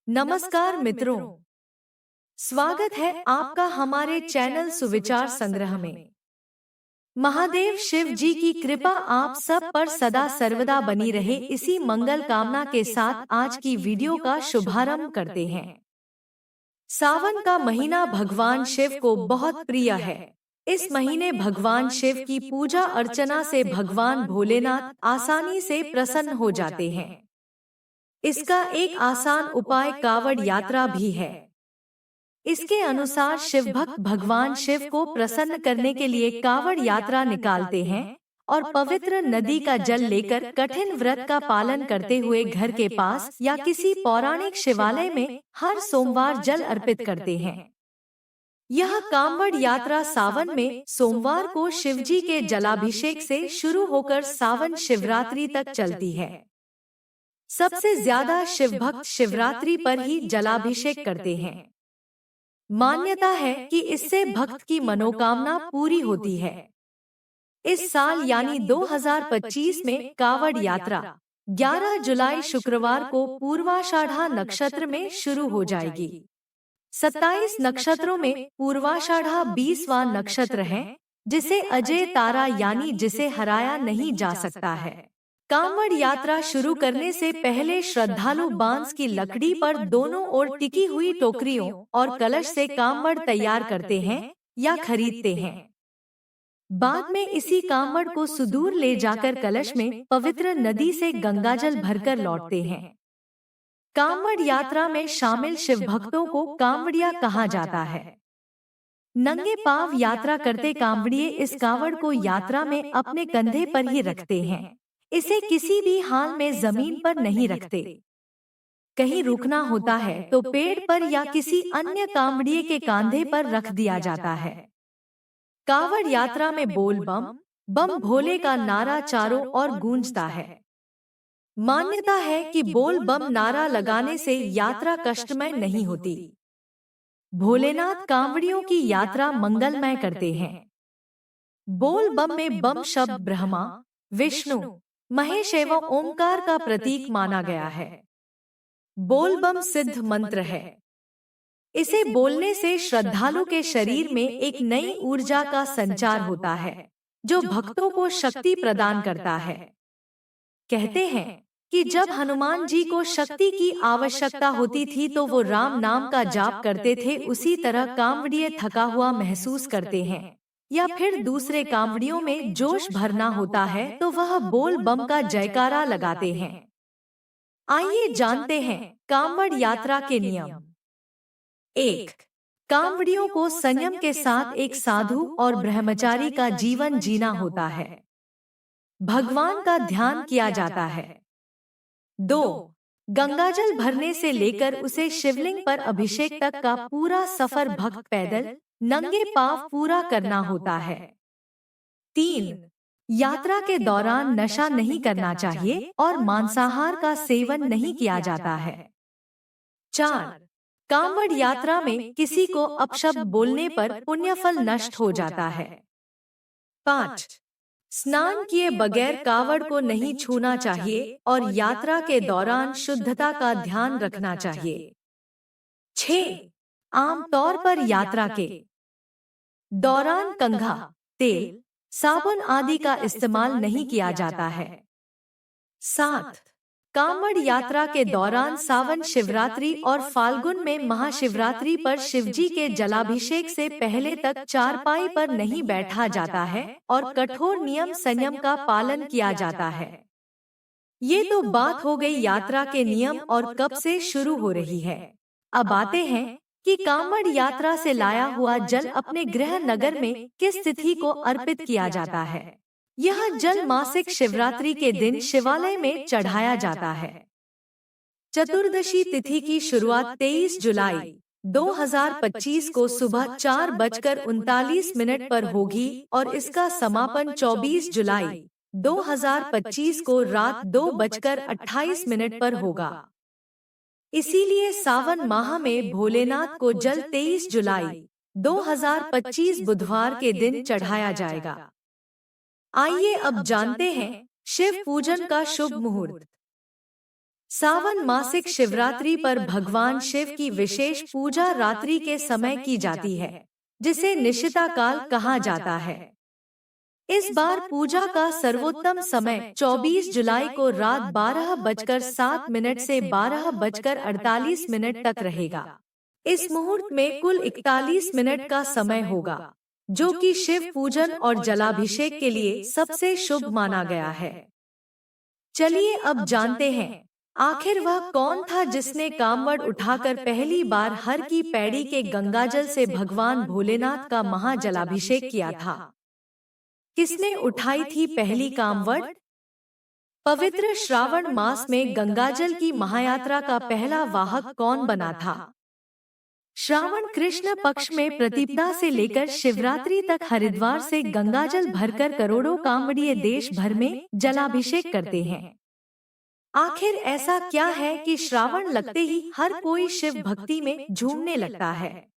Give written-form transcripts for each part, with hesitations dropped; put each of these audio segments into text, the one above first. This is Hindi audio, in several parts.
नमस्कार मित्रों, स्वागत है आपका हमारे चैनल सुविचार संग्रह में। महादेव शिव जी की कृपा आप सब पर सदा सर्वदा बनी रहे, इसी मंगल कामना के साथ आज की वीडियो का शुभारंभ करते हैं। सावन का महीना भगवान शिव को बहुत प्रिय है। इस महीने भगवान शिव की पूजा अर्चना से भगवान भोलेनाथ आसानी से प्रसन्न हो जाते हैं। इसका एक आसान उपाय कावड़ यात्रा भी है। इसके अनुसार शिव भक्त भगवान शिव को प्रसन्न करने के लिए कावड़ यात्रा निकालते हैं और पवित्र नदी का जल लेकर कठिन व्रत का पालन करते हुए घर के पास या किसी पौराणिक शिवालय में हर सोमवार जल अर्पित करते हैं। यह कावड़ यात्रा सावन में सोमवार को शिवजी के जलाभिषेक से शुरू होकर सावन शिवरात्रि तक चलती है। सबसे ज्यादा शिव भक्त शिवरात्रि पर ही जलाभिषेक करते हैं। मान्यता है कि इससे भक्त की मनोकामना पूरी होती है। इस साल यानी 2025 में कावड़ यात्रा 11 जुलाई शुक्रवार को पूर्वाषाढ़ा नक्षत्र में शुरू हो जाएगी। 27 नक्षत्रों में पूर्वाषाढ़ा 20वां नक्षत्र है, जिसे अजय तारा यानी जिसे हराया नहीं जा सकता है। कावड़ यात्रा शुरू करने से पहले श्रद्धालु बांस की लकड़ी पर दोनों ओर टिकी हुई टोकरियों और कलश से कावड़ तैयार करते हैं या खरीदते हैं। बाद में इसी कावड़ को सुदूर ले जाकर कलश में पवित्र नदी से गंगाजल भरकर लौटते हैं। कावड़ यात्रा में शामिल शिव भक्तों को कावड़िया कहा जाता है। नंगे पांव यात्रा करते कावड़िए इस कावड़ को यात्रा में अपने कंधे पर ही रखते हैं। इसे किसी भी हाल में जमीन पर नहीं रखते। कहीं रुकना होता है तो पेड़ पर या किसी अन्य कावड़िए के कंधे पर रख दिया जाता है। कावड़ यात्रा में बोल बम बम भोले का नारा चारों ओर गूंजता है। मान्यता है कि बोल बम नारा लगाने से यात्रा कष्टमय नहीं होती। भोलेनाथ कावड़ियों की यात्रा मंगलमय करते हैं। बोल बम में बम शब्द ब्रह्मा, विष्णु, महेश एवं ओमकार का प्रतीक माना गया है। बोल बम सिद्ध मंत्र है। इसे बोलने से श्रद्धालु के शरीर में एक नई ऊर्जा का संचार होता है, जो भक्तों को शक्ति प्रदान करता है। कहते हैं कि जब हनुमान जी को शक्ति की आवश्यकता होती थी तो वो राम नाम का जाप करते थे। उसी तरह कावड़िए थका हुआ महसूस करते हैं या फिर दूसरे कावड़ियों में जोश भरना होता है तो वह बोल बम का जयकारा लगाते हैं। आइए जानते हैं कावड़ यात्रा के नियम। 1. कावड़ियों को संयम के साथ एक साधु और ब्रह्मचारी का जीवन जीना होता है। भगवान का ध्यान किया जाता है। 2. गंगाजल भरने से लेकर उसे शिवलिंग पर अभिषेक तक का पूरा सफर भक्त पैदल नंगे पांव पूरा करना होता है। 3. यात्रा के दौरान नशा नहीं करना चाहिए और मांसाहार का सेवन नहीं किया जाता है। 4. कावड़ यात्रा में किसी को अपशब्द बोलने पर पुण्यफल नष्ट हो जाता है। 5. स्नान किए बगैर कावड़ को नहीं छूना चाहिए और यात्रा के दौरान शुद्धता का ध्यान रखना चाहिए। 6. आमतौर पर यात्रा के दौरान कंघा, तेल, साबुन आदि का इस्तेमाल नहीं किया जाता है। 7. कावड़ यात्रा के दौरान सावन शिवरात्रि और फाल्गुन में महाशिवरात्रि पर शिवजी के जलाभिषेक से पहले तक चारपाई पर नहीं बैठा जाता है और कठोर नियम संयम का पालन किया जाता है। ये तो बात हो गई यात्रा के नियम और कब से शुरू हो रही है। अब आते हैं कि कावड़ यात्रा से लाया हुआ जल अपने गृह नगर में किस तिथि को अर्पित किया जाता है। यह जल मासिक शिवरात्रि के दिन शिवालय में चढ़ाया जाता है। चतुर्दशी तिथि की शुरुआत 23 जुलाई 2025 को सुबह 4:39 पर होगी और इसका समापन 24 जुलाई 2025 को रात 2:28 पर होगा। इसीलिए सावन माह में भोलेनाथ को जल 23 जुलाई 2025 बुधवार के दिन चढ़ाया जाएगा। आइए अब जानते हैं शिव पूजन का शुभ मुहूर्त। सावन मासिक शिवरात्रि पर भगवान शिव की विशेष पूजा रात्रि के समय की जाती है, जिसे निशिता काल कहा जाता है। इस बार पूजा का सर्वोत्तम समय 24 जुलाई को रात 12:07 से 12:48 तक रहेगा। इस मुहूर्त में कुल 41 मिनट का समय होगा, जो कि शिव पूजन और जलाभिषेक के लिए सबसे शुभ माना गया है। चलिए अब जानते हैं, आखिर वह कौन था जिसने कांवड़ उठाकर पहली बार हर की पैड़ी के गंगाजल से भगवान भोलेनाथ का महाजलाभिषेक किया था। किसने उठाई थी पहली कांवड़? पवित्र श्रावण मास में गंगाजल की महायात्रा का पहला वाहक कौन बना था? श्रावण कृष्ण पक्ष में प्रतिपदा से लेकर शिवरात्रि तक हरिद्वार से गंगाजल भरकर करोड़ों कांवड़िए देश भर में जलाभिषेक करते हैं। आखिर ऐसा क्या है कि श्रावण लगते ही हर कोई शिव भक्ति में झूमने लगता है?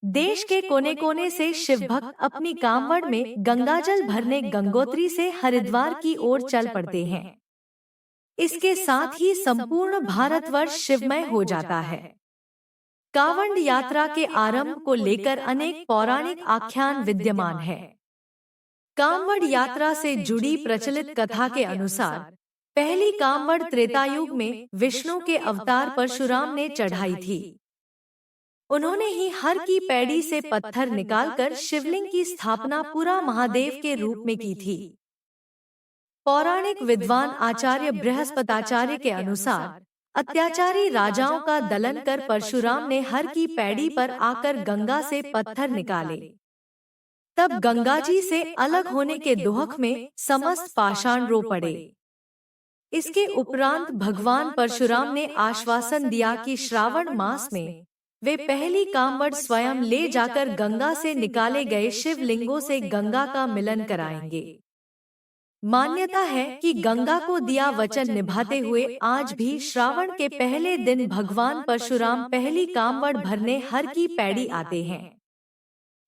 देश के कोने कोने से शिव भक्त अपनी कांवड़ में गंगाजल भरने गंगोत्री से हरिद्वार की ओर चल पड़ते हैं। इसके साथ ही संपूर्ण भारतवर्ष शिवमय हो जाता है। कांवड़ यात्रा के आरंभ को लेकर अनेक पौराणिक आख्यान विद्यमान है। कांवड़ यात्रा से जुड़ी प्रचलित कथा के अनुसार पहली कांवड़ त्रेतायुग में विष्णु के अवतार परशुराम ने चढ़ाई थी। उन्होंने ही हर की पैड़ी से पत्थर निकालकर शिवलिंग की स्थापना पूरा महादेव के रूप में की थी। पौराणिक विद्वान आचार्य बृहस्पताचार्य के अनुसार अत्याचारी राजाओं का दलन कर परशुराम ने हर की पैड़ी पर आकर गंगा से पत्थर निकाले। तब गंगा जी से अलग होने के दुहक में समस्त पाषाण रो पड़े। इसके उपरांत भगवान परशुराम ने आश्वासन दिया कि श्रावण मास में वे पहली कांवड़ स्वयं ले जाकर गंगा से निकाले गए शिवलिंगों से गंगा का मिलन कराएंगे। मान्यता है कि गंगा को दिया वचन निभाते हुए आज भी श्रावण के पहले दिन भगवान परशुराम पहली कांवड़ भरने हर की पैड़ी आते हैं।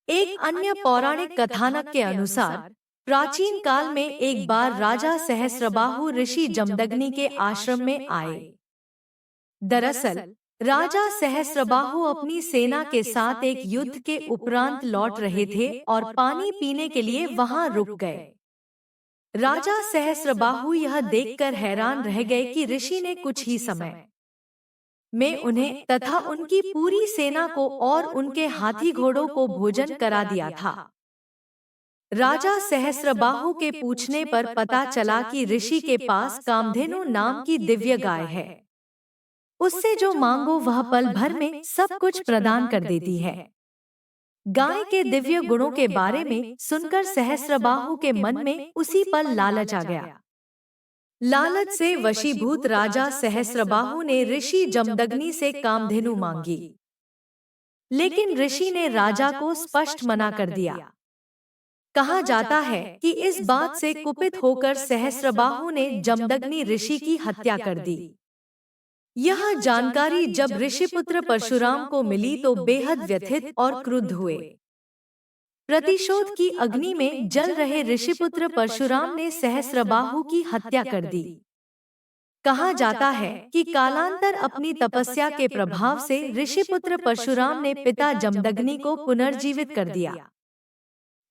एक अन्य पौराणिक कथानक के अनुसार प्राचीन काल में एक बार राजा सहस्रबाहु ऋषि जमदग्नि के आश्रम में आए। दरअसल राजा सहस्रबाहु अपनी सेना के साथ एक युद्ध के उपरांत लौट रहे थे और पानी पीने के लिए वहां रुक गए। राजा सहस्रबाहु यह देखकर हैरान रह गए कि ऋषि ने कुछ ही समय में उन्हें तथा उनकी पूरी सेना को और उनके हाथी घोड़ों को भोजन करा दिया था। राजा सहस्रबाहु के पूछने पर पता चला कि ऋषि के पास कामधेनु नाम की दिव्य गाय है। उससे जो मांगो वह पल भर में सब कुछ प्रदान कर देती है। गाय के दिव्य गुणों के बारे में सुनकर सहस्रबाहु के मन में उसी पल लालच आ गया। लालच से वशीभूत राजा सहस्रबाहु ने ऋषि जमदग्नि से कामधेनु मांगी, लेकिन ऋषि ने राजा को स्पष्ट मना कर दिया। कहा जाता है कि इस बात से कुपित होकर सहस्रबाहु ने जमदग्नि ऋषि की हत्या कर दी। यह जानकारी जब ऋषिपुत्र परशुराम को मिली तो बेहद व्यथित और क्रुद्ध हुए। प्रतिशोध की अग्नि में जल रहे ऋषिपुत्र परशुराम ने सहस्रबाहु की हत्या कर दी। कहा जाता है कि कालांतर अपनी तपस्या के प्रभाव से ऋषिपुत्र परशुराम ने पिता जमदग्नि को पुनर्जीवित कर दिया।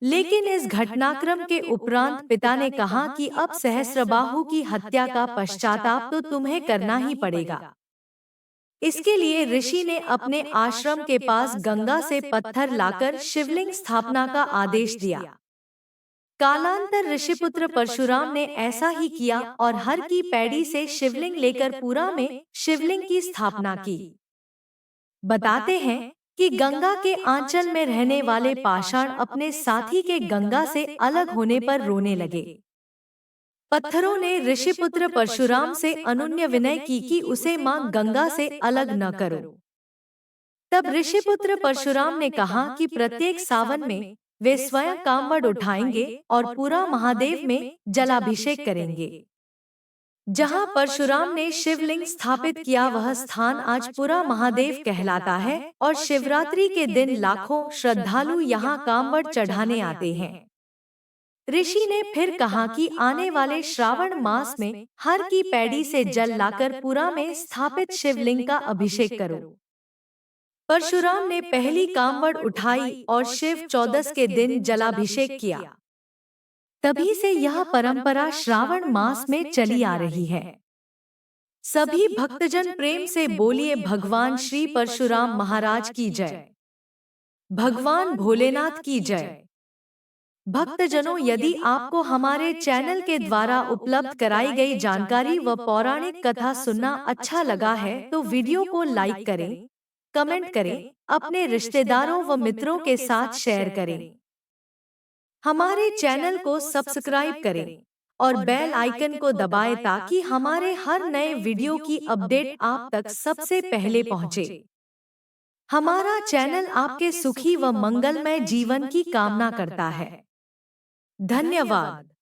लेकिन इस घटनाक्रम के उपरांत पिता ने कहा कि अब सहस्रबाहु की हत्या का पश्चाताप तो तुम्हें करना ही पड़ेगा। इसके लिए ऋषि ने अपने आश्रम के पास गंगा से पत्थर लाकर शिवलिंग स्थापना का आदेश दिया। कालांतर ऋषिपुत्र परशुराम ने ऐसा ही किया और हर की पैड़ी से शिवलिंग लेकर पुरा में शिवलिंग की स्थापना की। बताते हैं कि गंगा के आंचल में रहने वाले पाषाण अपने साथी के गंगा से अलग होने पर रोने लगे। पत्थरों ने ऋषिपुत्र परशुराम से अनुनय विनय की कि उसे मां गंगा से अलग न करो। तब ऋषिपुत्र परशुराम ने कहा कि प्रत्येक सावन में वे स्वयं कांवड़ उठाएंगे और पूरा महादेव में जलाभिषेक करेंगे। जहां परशुराम ने शिवलिंग स्थापित किया वह स्थान आज पूरा महादेव कहलाता है और शिवरात्रि के दिन लाखों श्रद्धालु यहां कांवड़ चढ़ाने आते हैं। ऋषि ने फिर कहा कि आने वाले श्रावण मास में हर की पैड़ी से जल लाकर पुरा में स्थापित शिवलिंग का अभिषेक करो। परशुराम ने पहली कामवड़ उठाई और शिव चौदस के दिन जलाभिषेक किया। तभी से यह परंपरा श्रावण मास में चली आ रही है। सभी भक्तजन प्रेम से बोलिए भगवान श्री परशुराम महाराज की जय, भगवान भोलेनाथ की जय। भक्तजनों, यदि आपको हमारे चैनल के द्वारा उपलब्ध कराई गई जानकारी व पौराणिक कथा सुनना अच्छा लगा है तो वीडियो को लाइक करें, कमेंट करें, अपने रिश्तेदारों व मित्रों के साथ शेयर करें। हमारे चैनल को सब्सक्राइब करें और बेल आइकन को दबाएं ताकि हमारे हर नए वीडियो की अपडेट आप तक सबसे पहले पहुंचे। हमारा चैनल आपके सुखी व मंगलमय जीवन की कामना करता है। धन्यवाद।